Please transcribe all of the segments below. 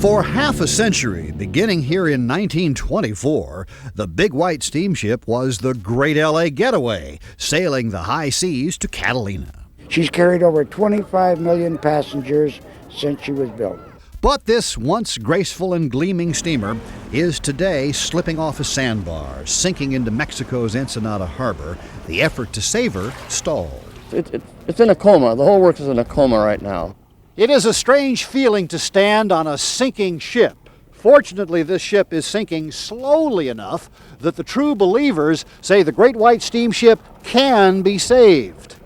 For half a century, beginning here in 1924, the Big White Steamship was the great LA getaway, sailing the high seas to Catalina. She's carried over 25 million passengers since she was built. But this once graceful and gleaming steamer is today slipping off a sandbar, sinking into Mexico's Ensenada harbor. The effort to save her stalled. It's in a coma. The whole works is in a coma right now. It is a strange feeling to stand on a sinking ship. Fortunately, this ship is sinking slowly enough that the true believers say the Great White Steamship can be saved.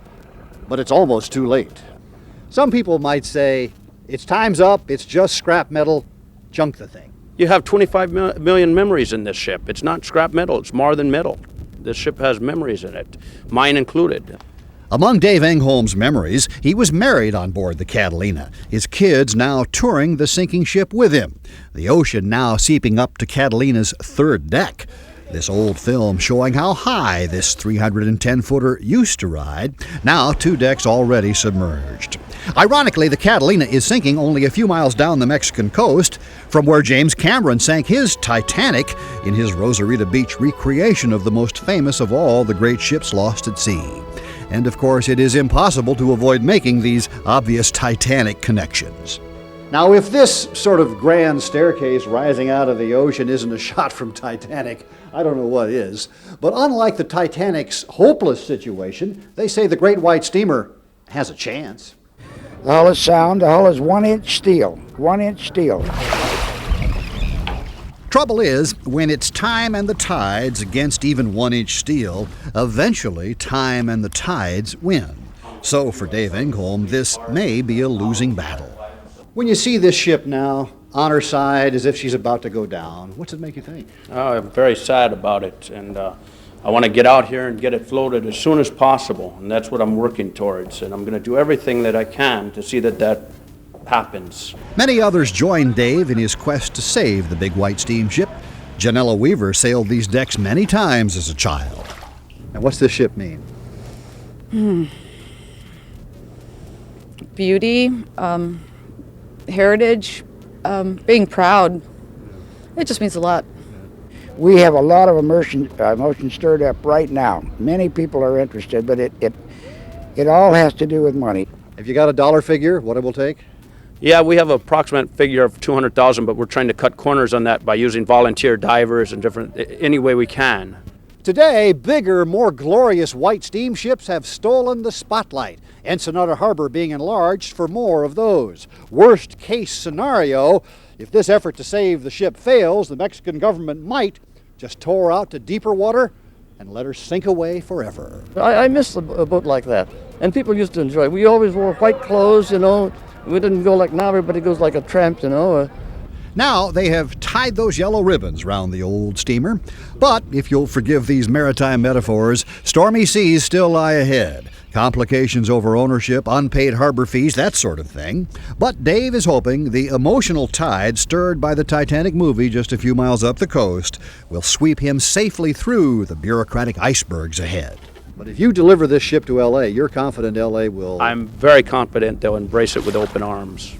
But it's almost too late. Some people might say, its time's up, it's just scrap metal, junk the thing. You have 25 million memories in this ship. It's not scrap metal, it's more than metal. This ship has memories in it, mine included. Among Dave Engholm's memories, he was married on board the Catalina, his kids now touring the sinking ship with him, the ocean now seeping up to Catalina's third deck. This old film showing how high this 310-footer used to ride, now 2 decks already submerged. Ironically, the Catalina is sinking only a few miles down the Mexican coast from where James Cameron sank his Titanic in his Rosarita Beach recreation of the most famous of all the great ships lost at sea. And of course, it is impossible to avoid making these obvious Titanic connections. Now, if this sort of grand staircase rising out of the ocean isn't a shot from Titanic, I don't know what is. But unlike the Titanic's hopeless situation, they say the Great White Steamer has a chance. The hull is sound. The hull is 1-inch steel. 1-inch steel. Trouble is, when it's time and the tides against even 1-inch steel, eventually time and the tides win. So for Dave Engholm, this may be a losing battle. When you see this ship now, on her side as if she's about to go down, what's it make you think? Oh, I'm very sad about it, and I want to get out here and get it floated as soon as possible, and that's what I'm working towards, and I'm going to do everything that I can to see that that happens. Many others joined Dave in his quest to save the Big White Steamship. Janella Weaver sailed these decks many times as a child. And what's this ship mean? Beauty, heritage, being proud. It just means a lot. We have a lot of emotion stirred up right now. Many people are interested, but it all has to do with money. Have you got a dollar figure, what it will take? Yeah, we have an approximate figure of $200,000, but we're trying to cut corners on that by using volunteer divers and any way we can. Today, bigger, more glorious white steamships have stolen the spotlight, Ensenada Harbor being enlarged for more of those. Worst case scenario, if this effort to save the ship fails, the Mexican government might just tow her out to deeper water and let her sink away forever. I miss a boat like that, and people used to enjoy it. We always wore white clothes, you know. We didn't go like now, everybody goes like a tramp, you know. Now they have tied those yellow ribbons round the old steamer. But if you'll forgive these maritime metaphors, stormy seas still lie ahead. Complications over ownership, unpaid harbor fees, that sort of thing. But Dave is hoping the emotional tide stirred by the Titanic movie just a few miles up the coast will sweep him safely through the bureaucratic icebergs ahead. But if you deliver this ship to L.A., you're confident L.A. will... I'm very confident they'll embrace it with open arms.